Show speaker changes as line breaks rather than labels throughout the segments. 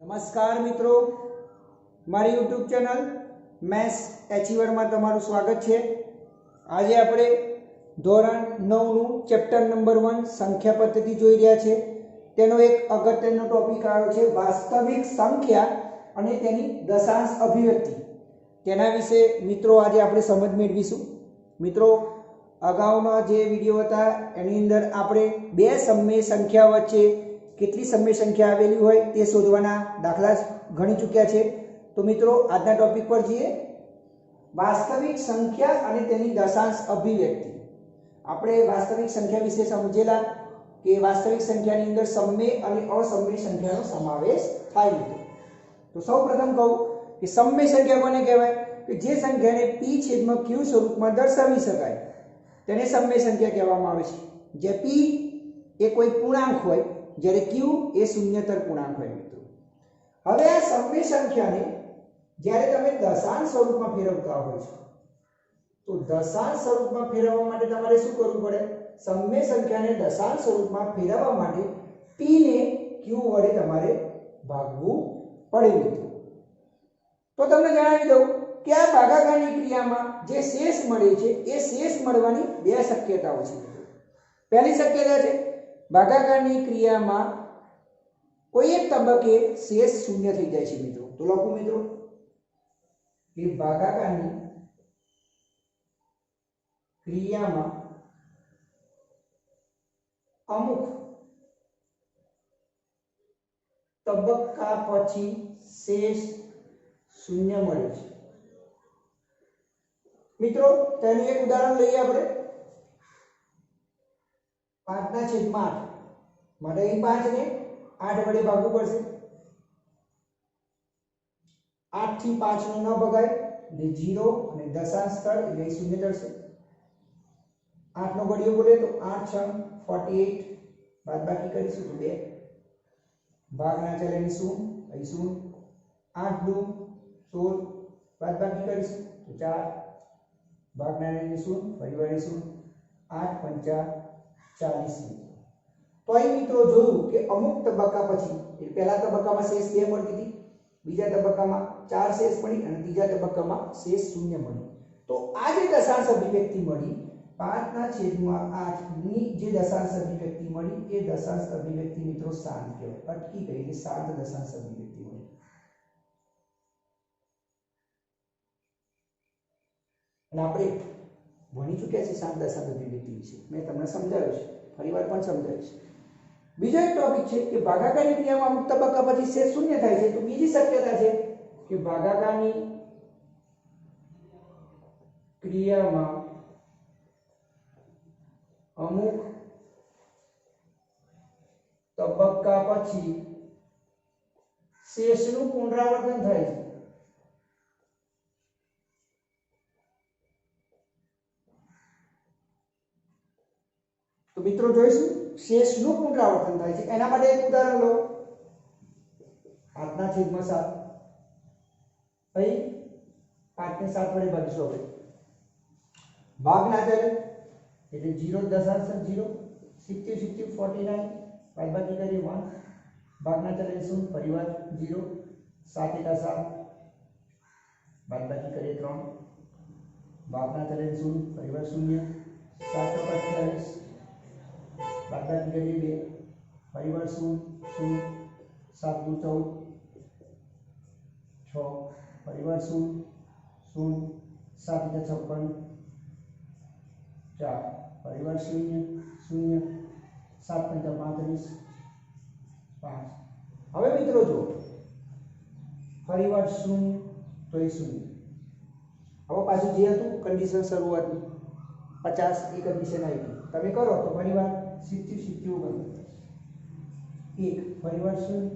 नमस्कार मित्रों, मारी यूट्यूब चैनल मैथ्स एचीवर में तमारुं स्वागत है। आज आपणे धोरण 9 નું चैप्टर नंबर 1 संख्या पद्धति જોઈ રહ્યા છે। તેનો એક અગત્યનો ટોપિક આવ્યો છે વાસ્તવિક સંખ્યા અને તેની દશાંશ અભિવ્યક્તિ। તેના વિશે મિત્રો આજે આપણે સમજ મેળવીશું। મિત્રો અગાઉના જે વિડિયો હતા એની અંદર આપણે બે સમય સંખ્યા વચ્ચે કેટલી સમય સંખ્યા આવેલી હોય તે શોધવાના દાખલા ગણી ચૂક્યા છે। તો મિત્રો આજના ટોપિક પર જઈએ, વાસ્તવિક સંખ્યા અને તેની દશાંશ અભિવ્યક્તિ। આપણે વાસ્તવિક સંખ્યા વિશે સમજેલા કે વાસ્તવિક સંખ્યાની અંદર સમય અને અસમય સંખ્યાનો સમાવેશ થાય છે। તો સૌપ્રથમ કહું કે સમય સંખ્યા કોને કહેવાય કે જે સંખ્યાને p છેદમાં q સ્વરૂપમાં દર્શાવી શકાય તેને સમય સંખ્યા કહેવામાં આવે છે। જે p એ કોઈ પૂર્ણાંક હોય જ્યારે q એ શૂન્યતર પૂર્ણાંક હોય મિત્રો। હવે આ સમય સંખ્યાને જ્યારે તમે દશાંશ સ્વરૂપમાં ફેરવતા હોય છો તો દશાંશ સ્વરૂપમાં ફેરવવા માટે તમારે શું કરવું પડે? સમય સંખ્યાને દશાંશ સ્વરૂપમાં ફેરવવા માટે p ને q વડે તમારે ભાગવું પડે મિત્રો। તો તમને જણાવી દઉં કે આ ભાગાકારની ક્રિયામાં જે શેષ મળે છે એ શેષ મળવાની બે શક્યતાઓ છે। પહેલી શક્યતા છે ભાગાકારની ક્રિયામાં કોઈ એક તબક્કે શેષ શૂન્ય થઈ જાય છે મિત્રો। તો લખું મિત્રો કે ભાગાકારની ક્રિયામાં અમુક તબક્કા પછી શેષ શૂન્ય મળે છે મિત્રો। તેનું એક ઉદાહરણ લઈએ આપણે। 5/8 માટે અહીં 5 ને 8 વડે ભાગવું પડશે। 8 થી 5 નો ન ભગાય એટલે 0 અને દશાંશ સ્થળ એટલે શૂન્ય થશે। 8 નો ઘડિયો બોલે તો 8 6 48 બાદબાકી કરીશું તો 2 ભાગના ચલની શું અહીં શું 8 2 16 બાદબાકી કરીશું તો 4 ભાગના ની શું ફરીવાળી શું 8 5 40। તો અહીં મિત્રો જોયું કે અમુક તબક્કા પછી પહેલા તબક્કામાં શેષ 2 મળતી હતી, બીજા તબક્કામાં 4 શેષ મળી અને ત્રીજા તબક્કામાં શેષ 0 મળી। તો આ જે દશાંશ અભિવ્યક્તિ મળી 5/8 ની જે દશાંશ અભિવ્યક્તિ મળી એ દશાંશ અભિવ્યક્તિ મિત્રો શાંત કહેવાય, અટકી ગઈ એટલે શાંત દશાંશ અભિવ્યક્તિ મળી। અને આપણે ભણી ચૂક્યા છે શાંત દશાંશ અભિવ્યક્તિ વિશે, મેં તમને સમજાવ્યું છે, ફરીવાર પણ સમજાવ્યું છે। બીજો એક ટોપિક છે કે ભાગાકારની ક્રિયામાં અમુક તબક્કા પછી શેષ શૂન્ય થાય છે। તો બીજી શક્યતા છે કે ભાગાકારની ક્રિયામાં અમુક તબક્કા પછી શેષનું પુનરાવર્તન થાય છે। તો મિત્રો જોઈશું શેષનું પુનરાવર્તન થાય છે। એના માટે એક ઉદાહરણ લો। 8/7 અહીં 5 ને 7 વડે ભાગીશું આપણે। ભાગના ચલ એટલે 0 દશાંશ 0 70 70 49 બાદબાકી કરીએ 1 ભાગના ચલ શું પરિવાર 0 7 * 7 બાદબાકી કરીએ 3 ભાગના ચલ શું પરિવાર 0 7 * 28 बादबाकी करिए 2 परिवार 0 0 7 2 14 6 परिवार 0 0 7 * 56 4 परिवार 0 0 7 * 35 5। હવે મિત્રો જો પરિવાર 0 તો એ 0 હવે પાછું જે હતું કન્ડિશન શરૂઆતની 50 એ કન્ડિશન આવી ગઈ, તમે કરો તો પરિવાર 70 70 1 પરિવાર 0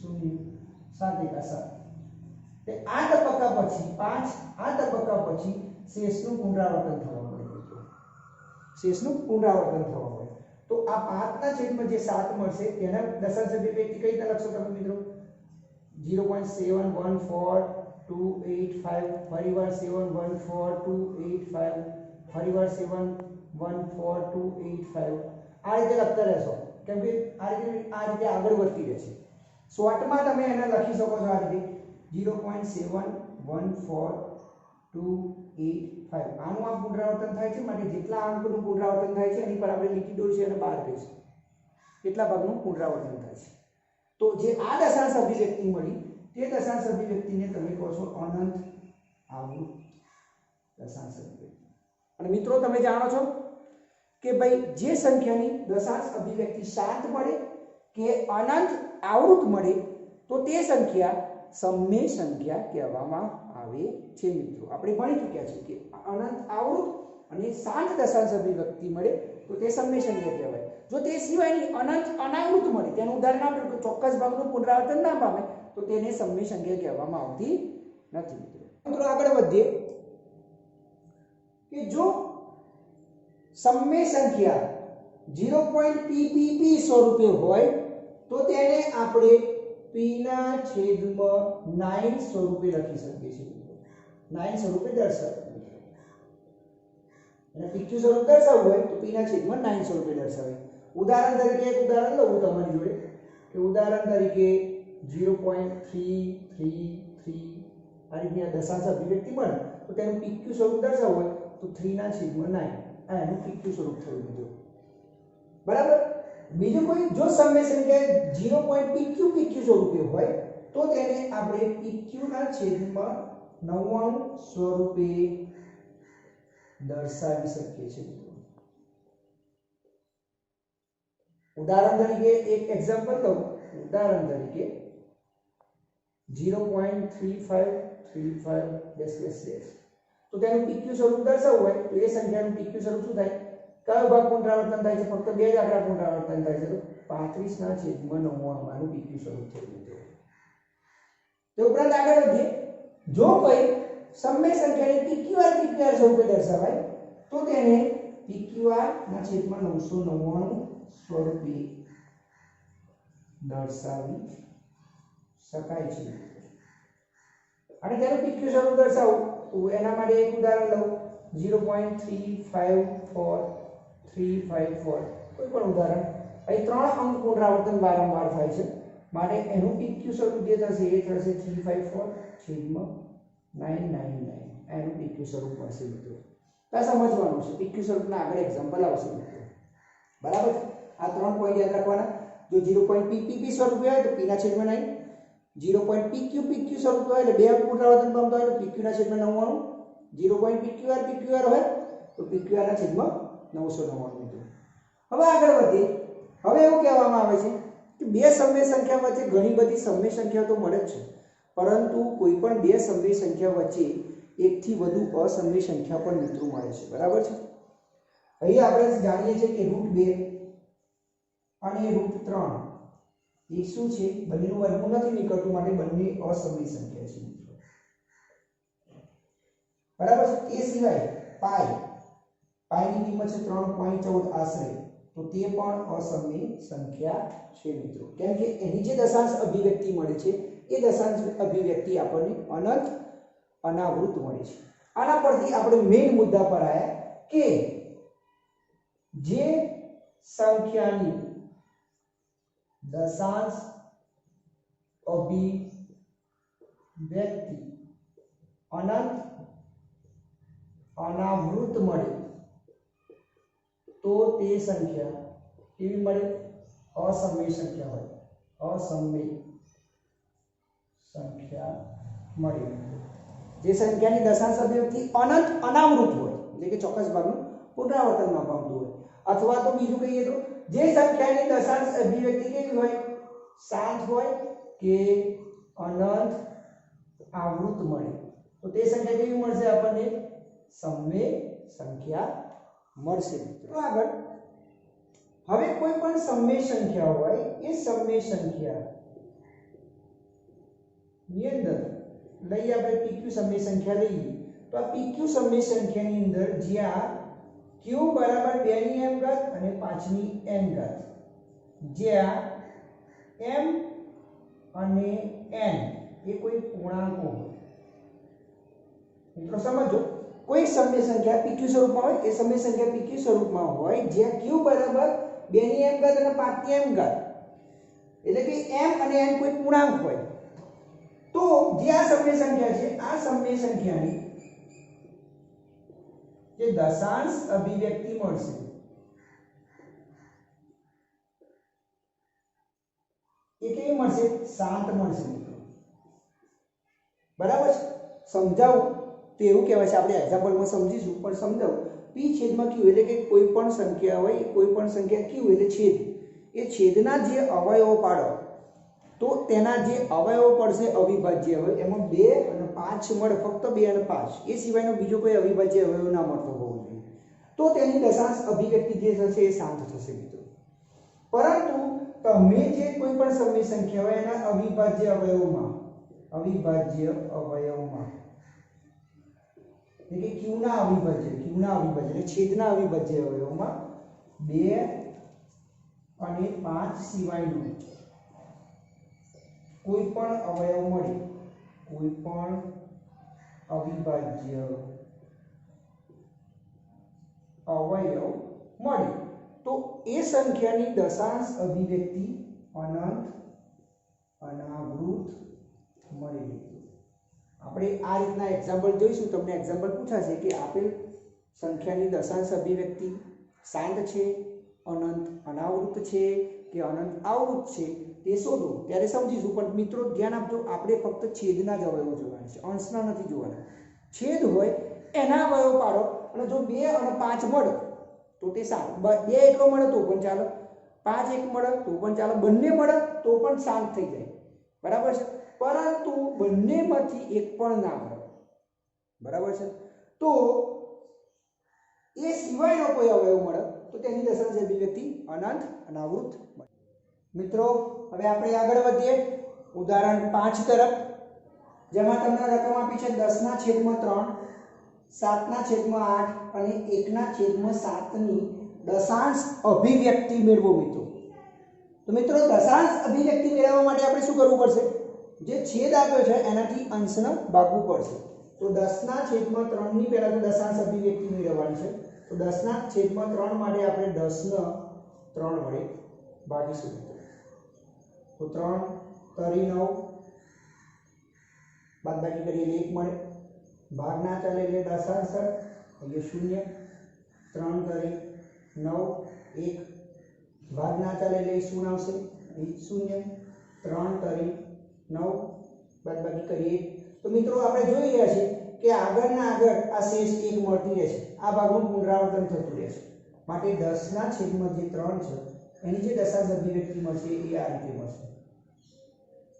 0 7 * 7 તે આ તબક્કા પછી 5 આ તબક્કા પછી શેષનું પુનરાવર્તન થવા મળે। શેષનું પુનરાવર્તન થવા મળે તો આ 5/7 જે 7 મળશે તેના દશાંશ અભિવ્યક્તિ કઈ રીતે લખશો તમે મિત્રો? 0.714285 પરિવાર 714285 પરિવાર 714285 આ રીતે લખતા રહેશો, કેમ કે આ રીતે આગળ વધતી રહેશે। શોર્ટમાં તમે એને લખી શકો છો આ રીતે 0.714285 આનું આ પુનરાવર્તન થાય છે માટે જેટલા અંકનું પુનરાવર્તન થાય છે એની પર આપણે લીટી દોરશું અને 12 કહીશું કેટલા ભાગનું પુનરાવર્તન થાય છે તો જે આ દશાંશ અભિવ્યક્તિ મળી તે દશાંશ અભિવ્યક્તિને તમે કહો છો અનંત આવૃત દશાંશ અભિવ્યક્તિ અને મિત્રો તમે જાણો છો કે ભાઈ જે સંખ્યાની દશાંશ અભિવ્યક્તિ શાંત મળે કે અનંત આવૃત મળે તો તે સંખ્યા સમમેય સંખ્યા કહેવામાં આવે છે મિત્રો આપણે ભણી ચૂક્યા છીએ કે અનંત આવૃત અને શાંત દશાંશ અભિવ્યક્તિ મળે તો તે સમમેય સંખ્યા કહેવાય જો તે સિવાયની અનંત અનાવૃત મળે તેનું ઉદાહરણ આપે તો ચોક્કસ ભાગનું પુનરાવર્તન ના પામે તો તેને સમમેય સંખ્યા કહેવામાં આવતી નથી મિત્રો આગળ વધીએ કે જો સમમેય સંખ્યા 0.ppp સ્વરૂપે હોય તો તેને આપણે p ના છેદમાં 9 સ્વરૂપે લખી શકીએ છીએ 9 સ્વરૂપે દર્શાવીએ અને pq સ્વરૂપ દર્શાવવું હોય તો p ના છેદમાં 9 સ્વરૂપે દર્શાવે ઉદાહરણ તરીકે એક ઉદાહરણ લઉં તમારી જોડે કે ઉદાહરણ તરીકે 0.333 આ રીતની દશાંશ અભિવ્યક્તિ મળે તો તેનું pq સ્વરૂપ દર્શાવવું હોય તો 3 ના છેદમાં 9 આ એનું pq સ્વરૂપ થયું મિત્રો બરાબર બીજું કોઈ જો સમમેય સંખ્યા 0.pq સ્વરૂપે હોય તો તેને આપણે pq ના છેદમાં 99 સ્વરૂપે દર્શાવી શકીએ છીએ ઉદાહરણ તરીકે એક એક્ઝામ્પલ લઉં ઉદાહરણ તરીકે 0.3535 તો તેનું pq સ્વરૂપ દર્શાવવું હોય તો એ સંખ્યાનું pq સ્વરૂપ શું થાય કયો ભાગ પુનરાવર્તન થાય છે ફક્ત બે જ આંકડા પુનરાવર્તન થાય છે તો 35 ના છેદમાં 99 આનું pq સ્વરૂપ થયું છે તે ઉપરાંત આગળ વધીએ જો કોઈ સમમેય સંખ્યાને pqr સ્વરૂપે દર્શાવાય તો તેને pqr ના છેદમાં 999 સ્વરૂપે દર્શાવી શકાય છે અને તેનું pq સ્વરૂપ દર્શાવવું તો એના માટે એક ઉદાહરણ લઉં 0.354354 કોઈ પણ ઉદાહરણ અહીં ત્રણ અંક પુનરાવર્તન વારંવાર થાય છે માટે એનું pq સ્વરૂપ જે થશે એ થશે 354 છેદમાં 999 એનું pq સ્વરૂપ મળશે મિત્રો આ સમજવાનું છે pq સ્વરૂપના આગળ એક્ઝામ્પલ આવશે મિત્રો બરાબર આ ત્રણ પોઈન્ટ યાદ રાખવાના જો 0.ppp સ્વરૂપે હોય તો p ના છેદમાં 9 0.pq સ્વરૂપે હોય એટલે બે અંક પુનરાવર્તન પામતા હોય તો pq ના છેદમાં 99 0.pqr હોય તો pqr ના છેદમાં 999 મિત્રો હવે આગળ વધીએ હવે એવું કહેવામાં આવે છે કે બે સમમેય સંખ્યા વચ્ચે ઘણી બધી સમમેય સંખ્યાઓ તો મળે જ છે પરંતુ કોઈ પણ બે સમમેય સંખ્યા વચ્ચે એકથી વધુ અસમમેય સંખ્યા પણ મિત્રો મળે છે બરાબર છે અહીં આપણે જાણીએ છીએ કે √2 અને √3 એ શું છે બંનેનું વર્ગમૂળ નથી નીકળતું માટે બંને અસમમેય સંખ્યા છે મિત્રો બરાબર છે એ સિવાય પાઈની કિંમત છે 3.14 આશરે તો તે પણ અસમમેય સંખ્યા છે મિત્રો કેમ કે એની જે દશાંશ અભિવ્યક્તિ મળે છે એ દશાંશ અભિવ્યક્તિ આપણને અનંત અનાવૃત મળે છે આના પરથી આપણે મેઇન મુદ્દા પર આવ્યા કે જે સંખ્યાની દશાંશ અભિવ્યક્તિ અનંત અનાવૃત મળે તો તે સંખ્યા કેવી મળે અસમમેય સંખ્યા હોય અસમમેય સંખ્યા મળે જે સંખ્યાની દશાંશ અભિવ્યક્તિ અનંત અનાવૃત હોય એટલે કે ચોક્કસ ભાગનું પુનરાવર્તન ન પામતું હોય અથવા તો બીજું કહીએ તો જે સંખ્યાની દશાંશ અભિવ્યક્તિ કેવી હોય શાંત હોય કે અનંત આવૃત મળે તો તે સંખ્યા કેવી મળશે આપણને સમમેય સંખ્યા મળશે મિત્રો આગળ હવે કોઈ પણ સમમેય સંખ્યા હોય એ સમમેય સંખ્યા ની અંદર લઈએ આપણે pq સમમેય સંખ્યા લઈએ તો આ pq સમમેય સંખ્યાની અંદર જ્યાં q બરાબર 2 ની m ઘાત અને 5 ની n ઘાત જ્યાં m અને n એ કોઈ પૂર્ણાંકો હોય મિત્રો સમજો કોઈ સમમેય સંખ્યા pq સ્વરૂપમાં હોય એ સમમેય સંખ્યા pq સ્વરૂપમાં હોય જ્યાં q બરાબર 2 ની m ઘાત અને 5 ની m ઘાત એટલે કે m અને n કોઈ પૂર્ણાંક હોય તો જે આ સમય સંખ્યા છે આ સમય સંખ્યાની જે દશાંશ અભિવ્યક્તિ મળશે એ કેવી મળશે? 7 મળશે મિત્રો. બરાબર છે? સમજાવું તો એવું કહેવાય છે, આપણે એક્ઝામ્પલમાં સમજીશું પણ સમજાવું. p છેદમાં q એટલે કે કોઈ પણ સંખ્યા હોય, કોઈ પણ સંખ્યા q એટલે છેદ, એ છેદના જે અવયવો પાડો તો તેના જે અવયવો પડશે અવિભાજ્ય હોય એમાં 2 અને 5 મળે, ફક્ત 2 અને 5, એ સિવાયનો બીજો કોઈ અવિભાજ્ય અવયવ ના મળતો હોવો જોઈએ તો તેની દશાંશ અભિવ્યક્તિ જે થશે એ શાંત થશે મિત્રો. પરંતુ તમે જે કોઈ પણ સમય સંખ્યા હોય એના અવિભાજ્ય અવયવોમાં એટલે કે q ના અવિભાજ્ય એટલે છેદના અવિભાજ્ય અવયવોમાં 2 અને 5 સિવાયનો કોઈ પણ અવયવ મળે, કોઈ પણ અવિભાજ્ય અવયવ મળે તો એ સંખ્યાની દશાંશ અભિવ્યક્તિ અનંત અનાવૃત મળે. આપણે આ રીતના એક્ઝામ્પલ જોઈશું. તમને એક્ઝામ્પલ પૂછાશે કે આપેલ સંખ્યાની દશાંશ અભિવ્યક્તિ શાંત છે, અનંત અનાવૃત છે કે અનંત આવૃત છે તે શોધો, ત્યારે સમજીશું. પણ મિત્રો ધ્યાન આપજો, આપણે ફક્ત છેદના જ અવયવો જોવાના છે, અંશના નથી જોવાના. છેદ હોય એના અવયવ પાડો અને જો 2 અને 5 મળે તો તે શાંત, 2 એકલો મળે તો પણ ચાલે, 5 એક મળે તો પણ ચાલે, બંને મળે તો પણ શાંત થઈ જાય. બરાબર છે? પરંતુ બંનેમાંથી એક પણ ના મળે. બરાબર છે? તો એ સિવાયનો કોઈ અવયવ મળે તો તેની દશાંશ અભિવ્યક્તિ અનંત અનાવૃત મળે. મિત્રો હવે આપણે આગળ વધીએ ઉદાહરણ 5 તરફ, જેમાં તમને રકમ આપી છે 10/3, 7/8 અને 1/7 ની દશાંશ અભિવ્યક્તિ મેળવો મિત્રો. તો મિત્રો દશાંશ અભિવ્યક્તિ મેળવવા માટે આપણે શું કરવું પડશે? જે છેદ આપ્યો છે એનાથી અંશને ભાગવું પડશે. તો 10/3 ની પહેલા તો દશાંશ અભિવ્યક્તિ મેળવવાની છે. તો 10/3 માટે આપણે 10 ને 3 વડે ભાગીશું. તો 3 તરી 9, બાદબાકી કરીએ એટલે 1 મળે, ભાગ ના ચાલે એટલે દશાંશ અહીંયા 0, 3 તરી 9, 1, ભાગ ના ચાલે એટલે શું આવશે? 0, 3 તરી 9, બાદબાકી કરીએ 1. તો મિત્રો આપણે જોઈ રહ્યા છીએ કે આગળના આગળ આ શેષ 1 મળતી રહેશે, આ ભાગનું પુનરાવર્તન થતું રહેશે. માટે 10/3 છે એની જે દશાંશ અભિવ્યક્તિ મળશે એ આ રીતે મળશે.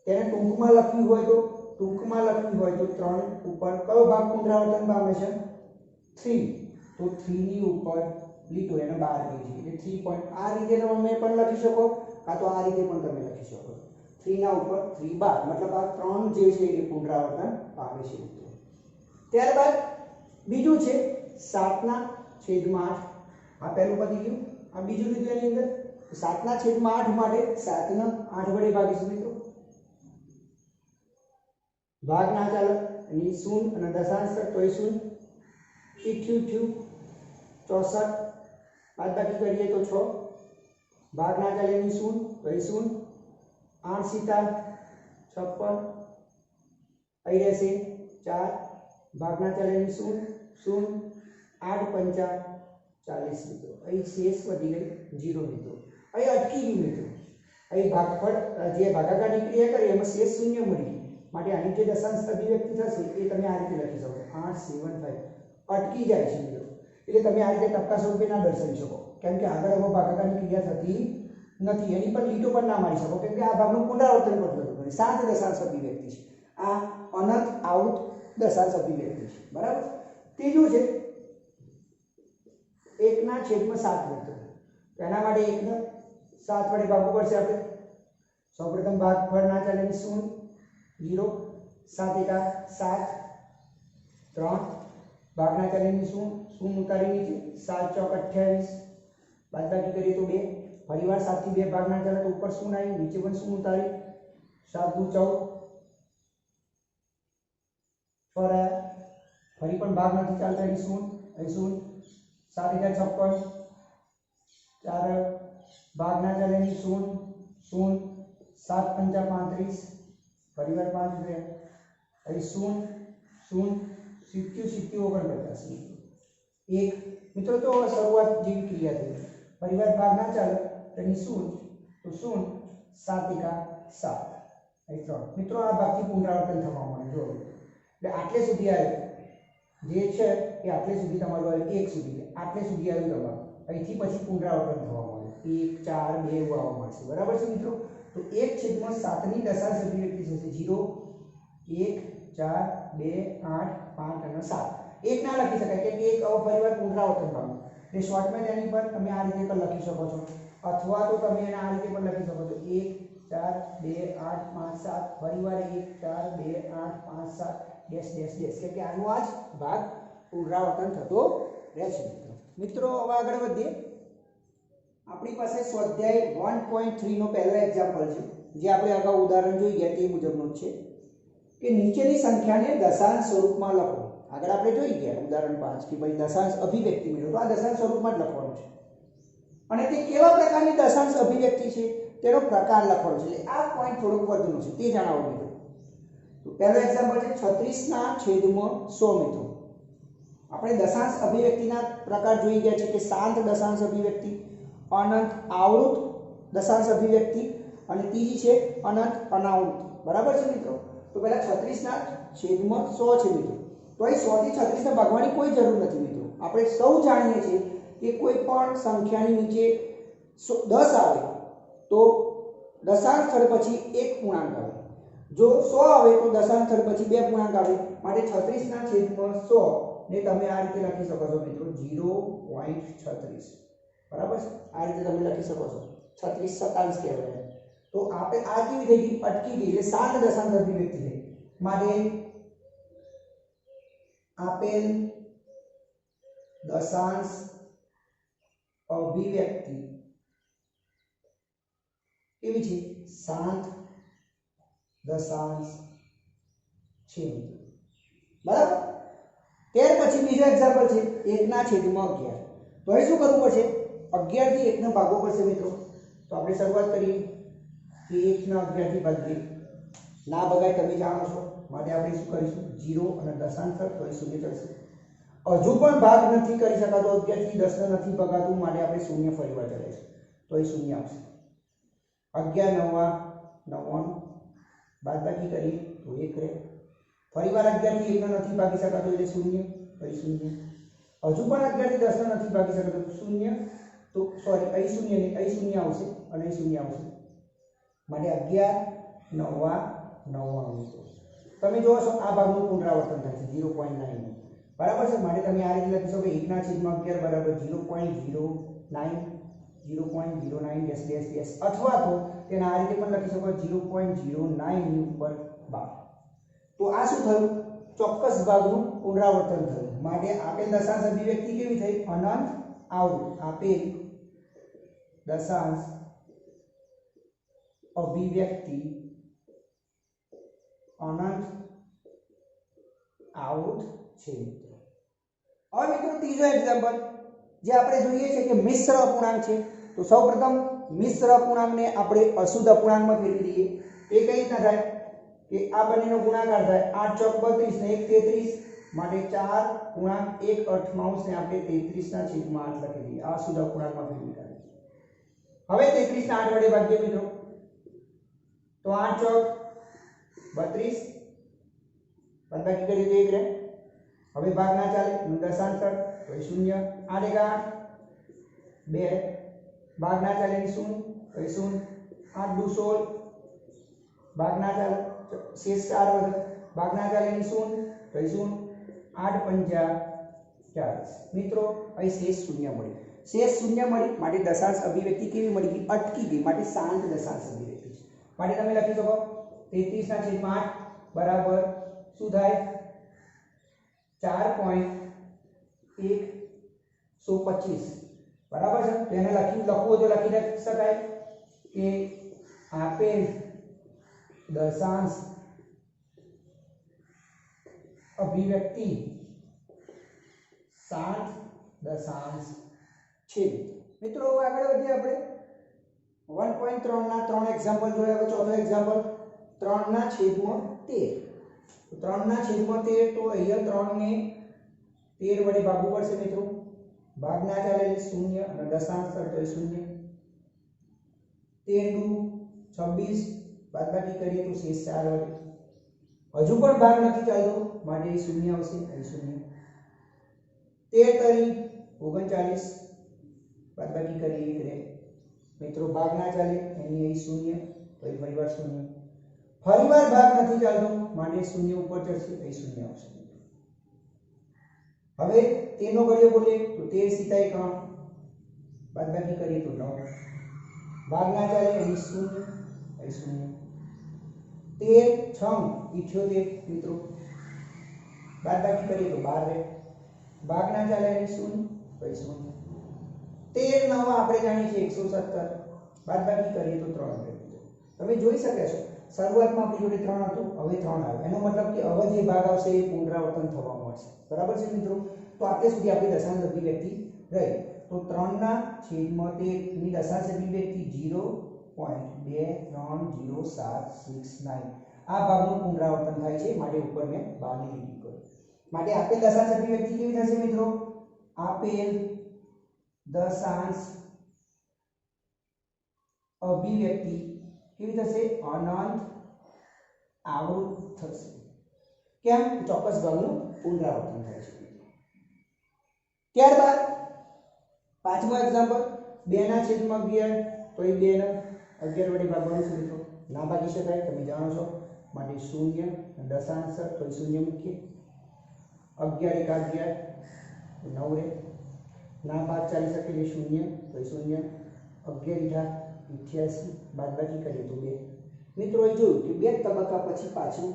તેને ટૂંકમાં લખ્યું હોય તો 3 ઉપર કયો ભાગ પુનરાવર્તન પામે છે? 3. તો 3 ની ઉપર લીટો એને 12 કહી છે એટલે 3 પોઈન્ટ. આ રીતે તમે પણ લખી શકો કાં તો આ રીતે પણ તમે લખી શકો. 3 ના ઉપર 3 12, મતલબ આ 3 જે છે એ પુનરાવર્તન પામે છે. ત્યારબાદ બીજું છે 7/8. આ પહેલું પતી ગયું, આ બીજું લીધું એની અંદર. 7/8 માટે 7 ને 8 વડે ભાગીશું મિત્રો. ભાગ ના ચાલે એની 0 અને દશાંશ તો 0, 88, 64, બાદબાકી કરીએ તો 6, ભાગ ના ચાલે એની 0 તો 0, 8 સીતા 56, અહીં રહેશે 4, ભાગ ના ચાલે એની 0, 0, 8 પંચા 40 મિત્રો. અહીં શેષ વધી ગઈ 0 મિત્રો. અહીં અટકી ગયું મિત્રો. અહીં ભાગફળ જે ભાગાકારની ક્રિયા કરી એમાં શેષ 0 મળી, માટે આની જે દશાંશ અભિવ્યક્તિ થશે એ તમે આ રીતે લખી શકો 875. અટકી જાય છે મિત્રો, એટલે તમે આ રીતે ટપકા સ્વરૂપે ના દર્શાવી શકો, કેમ કે આગળ એમાં ભાગાકારની ક્રિયા થતી નથી. એની પર લીટો પણ ના મારી શકો, કેમ કે આ ભાગનું પુનરાવર્તન પણ થતું નથી. 7 દશાંશ અભિવ્યક્તિ છે. આ અનંત આવૃત દશાંશ અભિવ્યક્તિ છે. બરાબર. ત્રીજું છે 1/7 મિત્રો. તો એના માટે 1 ને 7 વડે ભાગવું પડશે આપણે. સૌપ્રથમ ભાગફળ ના ચાલે 0, 0, 7 × 7, 3, ભાગ ના ચાલે 0, 0 ઉતારી નીચે, 7 ચોક 28, બાદબાકી કરીએ તો 2, ફરીવાર 7 થી 2 ભાગ ના ચાલે તો ઉપર 0 આવી, નીચે પણ 0 ઉતારી, 7 દુ 14, ફરી પણ ભાગ નથી ચાલતા એટલે 0, અહીં 0, 7 × 56, 4, ભાગ ના ચાલે 0, 0, 7 पंचा 35 परिवार 5 गया अभी 0 0 सिक्यू सिक्यू 49 एक मित्रों तो शुरुआत जेवी क्रिया थी परिवार भाग ना चले तो 0 तो 0 7 एका 7 અહીં 3 મિત્રો આ ભાગથી પુનરાવર્તન થવા માંડે જો એટલે આટલે સુધી આવ્યો જે છે એ આટલે સુધી તમારું આવ્યું 1 સુધી આટલે સુધી આવ્યું તમારું અહીંથી પછી પુનરાવર્તન થવા માંડે 1 4 2 એવું આવવા માંડશે બરાબર છે મિત્રો તો 1/7 ની દશાંશ અભિવ્યક્તિ થશે 0 1 4 2 8 5 અને 7 એક ના લખી શકાય કે એક અપરિવાર પુનરાવર્તન પામે એટલે શોર્ટમાં તેની પર તમે આ રીતે પણ લખી શકો છો અથવા તો તમે એને આ રીતે પણ લખી શકો છો 1 4 2 8 5 7 પરિવાર 1 4 2 8 5 7 ડેશ ડેશ ડેશ કે આનો આ જ ભાગ પુનરાવર્તન થતો રહેશે મિત્રો હવે આગળ વધીએ આપણી પાસે સ્વાધ્યાય 1.3 નો પહેલા એક્ઝામ્પલ છે જે આપણે અગાઉ ઉદાહરણ જોઈ ગયા તે મુજબનું છે કે નીચેની સંખ્યાને દશાંશ સ્વરૂપમાં લખો આગળ આપણે જોઈ ગયા ઉદાહરણ 5 કે ભાઈ દશાંશ અભિવ્યક્તિ મેળવો તો આ દશાંશ સ્વરૂપમાં જ લખવાનું છે અને તે કેવા પ્રકારની દશાંશ અભિવ્યક્તિ છે તેનો પ્રકાર લખવાનો છે એટલે આ પોઈન્ટ થોડોક વધુનો છે તે જણાવો મિત્રો તો પહેલો એક્ઝામ્પલ છે 36/100 મિત્રો આપણે દશાંશ અભિવ્યક્તિના પ્રકાર જોઈ ગયા છે કે શાંત દશાંશ અભિવ્યક્તિ અનંત આવૃત દશાંશ અભિવ્યક્તિ અને ત્રીજી છે અનંત અનાવૃત બરાબર છે મિત્રો તો પહેલા 36/100 છે મિત્રો તો અહીં 100 થી 36 ને ભાગવાની કોઈ જરૂર નથી મિત્રો આપણે સૌ જાણીએ છીએ કે કોઈ પણ સંખ્યાની નીચે 10 આવે તો દશાંશ સ્થળ પછી એક પૂર્ણાંક આવે જો 100 આવે તો દશાંશ સ્થળ પછી બે પૂર્ણાંક આવે માટે 36/100 ને તમે આ રીતે લખી શકો છો મિત્રો 0.36 બરાબર છે આ રીતે તમે લખી શકો છો 36 શતાંશ કહેવાય તો આપણે આ કેવી થઈ ગઈ અટકી ગઈ એટલે શાંત દશાંશ અભિવ્યક્તિ થઈ માટે આપેલ દશાંશ અભિવ્યક્તિ કેવી છે શાંત દશાંશ છે બરાબર ત્યાર પછી બીજો એક્ઝામ્પલ છે 1/11 તો અહીં શું કરવું પડશે 11 થી 1 નો ભાગવો પડશે મિત્રો તો આપણે શરૂઆત કરીએ કે 1/11 થી ભાગીએ ના ભગાય તમે જાણો છો માટે આપણે શું કરીશું 0 અને દશાંશ સ્થળ તો 0 થશે હજુ પણ ભાગ નથી કરી શકાતો 11 થી 10 ને નથી ભગાતું માટે આપણે 0 ફરીવાર ચલાવીશું તો એ 0 આવશે 11 9 બાદબાકી કરીએ તો 1 રહે ફરીવાર 11 થી 1 ને નથી ભાગી શકાતો એટલે 0 પછી 0 હજુ પણ 11 થી 10 ને નથી ભાગી શકાતો 0 તો સોરી અહીં 0 નહીં અહીં 0 આવશે અને અહીં 0 આવશે માટે 11 9 આવશે તમે જોશો આ ભાગનું પુનરાવર્તન થાય છે 0.9 બરાબર છે માટે તમે આ રીતે લખી શકો કે 1/11 બરાબર 0.09 ડેશ ડેશ ડેશ અથવા તો તેને આ રીતે પણ લખી શકો 0.09 ની ઉપર 12 તો આ શું થયું ચોક્કસ ભાગનું પુનરાવર્તન થયું માટે આપેલ દશાંશ અભિવ્યક્તિ કેવી થઈ અનંત આવૃત આપેલ દશાંશ અભિવ્યક્તિ અનંત આવૃત છે હવે મિત્રો ત્રીજો એક્ઝામ્પલ જે આપણે જોઈએ છે કે મિશ્ર અપૂર્ણાંક છે તો સૌપ્રથમ મિશ્ર અપૂર્ણાંકને આપણે અશુદ્ધ અપૂર્ણાંકમાં ફેરવી દઈએ એ કઈ રીતના થાય કે આ બંનેનો ગુણાકાર થાય 8 ચોક 32 ને 1 33 માટે 4 ગુણાંક 1 અઠમાંશ ને આપણે 33/8 લખી દઈએ આ અશુદ્ધ અપૂર્ણાંકમાં ફેરવી કાઢીએ હવે 33 ને 8 વડે ભાગીએ મિત્રો તો 8 ચોક 32 બાદબાકી કરીએ તો 1 રહે હવે ભાગ ના ચાલે દશાંશ સ્થળ તો 0 8 એકા 8 2 ભાગ ના ચાલે 0 તો 0 8 દુ 16 ભાગ ના ચાલે શેષ 4 વધે ભાગ ના ચાલે 0 તો 0 8 પંજા 40 મિત્રો અહીં શેષ 0 મળી શેષ 0 મળી માટે દશાંશ અભિવ્યક્તિ કેવી મળી ગઈ અટકી ગઈ માટે શાંત દશાંશ અભિવ્યક્તિ છે માટે તમે લખી શકો 33/5 બરાબર શું થાય 4.125 બરાબર છે તો એને લખવું તો લખી શકાય કે આપેલ દશાંશ અભિવ્યક્તિ શાંત દશાંશ છે મિત્રો આગળ વધીએ આપણે 1.3 ના 3 એક્ઝામ્પલ જોયા. હવે ચોથો એક્ઝામ્પલ 3 ના છેદમાં 13. તો 3 ના છેદમાં 13 તો અહીંયા 3 ને 13 વડે ભાગવું પડશે મિત્રો. ભાગ ના ચાલે એટલે 0 અને દશાંશ તો 0. 13 દુ 26 બાદબાકી કરીએ તો શેષ 4 વડે. હજુ પણ ભાગ નથી ચાલતો માટે 0 આવશે અહીં 0. 13 તરી 39 બાદબાકી કરીએ 1 રહે. મિત્રો ભાગ ના ચાલે એની અહીં 0 તો અહીં ફરીવાર 0. ફરીવાર ભાગ નથી ચાલતો માટે 0 ઉપર ચડશે અહીં 0 આવશે. હવે 13 નો ઘડિયો બોલે તો 13 સીધા 3 બાદબાકી કરીએ તો 9. ભાગ ના ચાલે અહીં 0 અહીં 0. 13 6 78 મિત્રો બાદબાકી કરીએ તો 12 રહે. ભાગ ના ચાલે અહીં 0 અહીં 0. 13 9 આપણે જાણીએ છીએ 117 બાદબાકી કરીએ તો 3 રહે. તમે જોઈ શકો છો શરૂઆતમાં આપણી જોડે 3 હતું હવે 3 આવ્યો. એનો મતલબ કે હવે જે ભાગ આવશે એ પુનરાવર્તન થવા મળશે. બરાબર છે મિત્રો. તો અત્યાર સુધી આપણી દશાંશ અભિવ્યક્તિ રહી. તો 3 ના છેદમાં 13 ની દશાંશ અભિવ્યક્તિ 0.230769 આ ભાગનું પુનરાવર્તન થાય છે માટે ઉપર મેં બારની લીટી કરી. માટે આપેલ દશાંશ અભિવ્યક્તિ કેવી થશે મિત્રો? આપેલ દશાંશ અભિવ્યક્તિ કેવી થશે? અનંત આવૃત થશે. કેમ? ચોક્કસ ભાગનું પુનરાવર્તન થાય છે. ત્યારબાદ પાંચમો એક્ઝામ્પલ 2 ના છેદમાં 11 તો એ 2 ને 11 વડે ભાગવાનું છે મિત્રો. ના ભાગી શકાય તમે જાણો છો માટે 0 દશાંશ તો 0 મૂકીએ. 11 1 11 9 રહે. ના ભાગ ચાલી શકે એટલે 0 તો 0. 11 88 બાદબાકી કરીએ તો 2. મિત્રો એ જોયું કે 2 તબક્કા પછી પાછું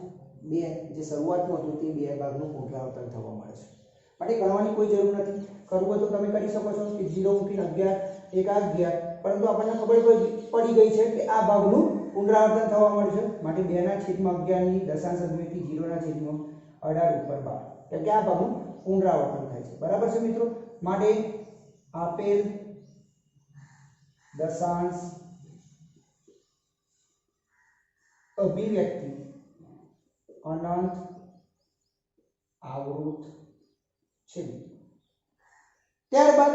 2 જે શરૂઆતમાં હતું તે 2 ભાગનું પુનરાવર્તન થવા મળે છે. માટે ગણવાની કોઈ જરૂર નથી. કરવું હોય તો તમે કરી શકો છો કે 0 મૂકીને 11 1 11 પરંતુ આપણને ખબર પડી ગઈ છે કે આ ભાગનું પુનરાવર્તન થવા મળશે માટે 2 ના છેદમાં 11 ની દશાંશ અભિવ્યક્તિ 0 ના છેદમાં 18 ઉપર 12 કેમ કે આ ભાગનું પુનરાવર્તન થાય છે. બરાબર છે મિત્રો. માટે આપેલ દશાંશ અભિવ્યક્તિ અનંત આવૃત છે. ત્યારબાદ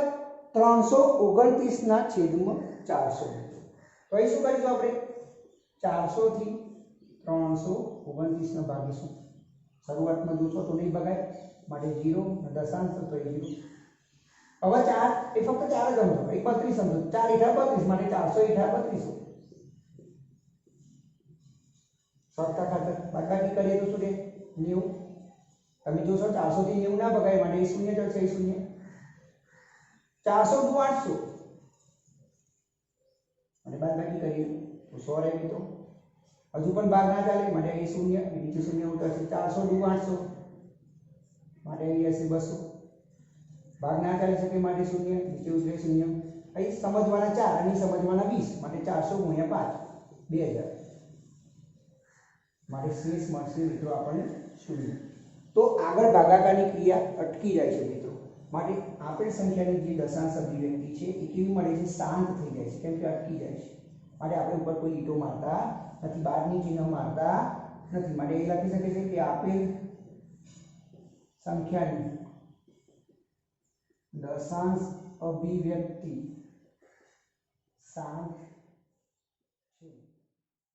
329 ના છેદમાં 400. તો અહીં શું કરીશું આપણે? 400 થી 329 ને ભાગીશું. શરૂઆતમાં જોશો તો નહીં ભગાય માટે 0 દશાંશ તો 0. હવે 4 એ ફક્ત 4 જ સમજો. એ 32 સમજો. 4 * 32 માટે 400 * 32. સત્તા ખાતર બાદબાકી કરીએ તો શું રહે? 90. તમે જોશો 400 થી 90 ના ભગાય માટે 0 ચડશે 0. 400 * 800 અને બાદબાકી કરીએ તો 100 રહે મિત્રો. હજુ પણ ભાગ ના ચાલે માટે અહીં 0 નીચે 0 ઉતરશે. 400 * 800 માટે અહીં હશે 200. ભાગ ના ચાલી શકે માટે 0 નીચે ઉતરે 0. અહીં સમજવાના 4 અને સમજવાના 20 માટે 400 × 5 2000 માટે શેષ મળશે મિત્રો આપણને 0. તો આગળ ભાગાકારની ક્રિયા અટકી જાય છે મિત્રો. માટે આપેલ સંખ્યાની જે દશાંશ અભિવ્યક્તિ છે એ કેવી મળે છે? શાંત થઈ જાય છે. કેમ કે અટકી જાય છે. માટે આપણે ઉપર કોઈ લીટો મારતા નથી, બારની ચિહ્ન મારતા નથી. માટે એ લખી શકે છે કે આપેલ સંખ્યાની દશાંશ અભિવ્યક્તિ શાંત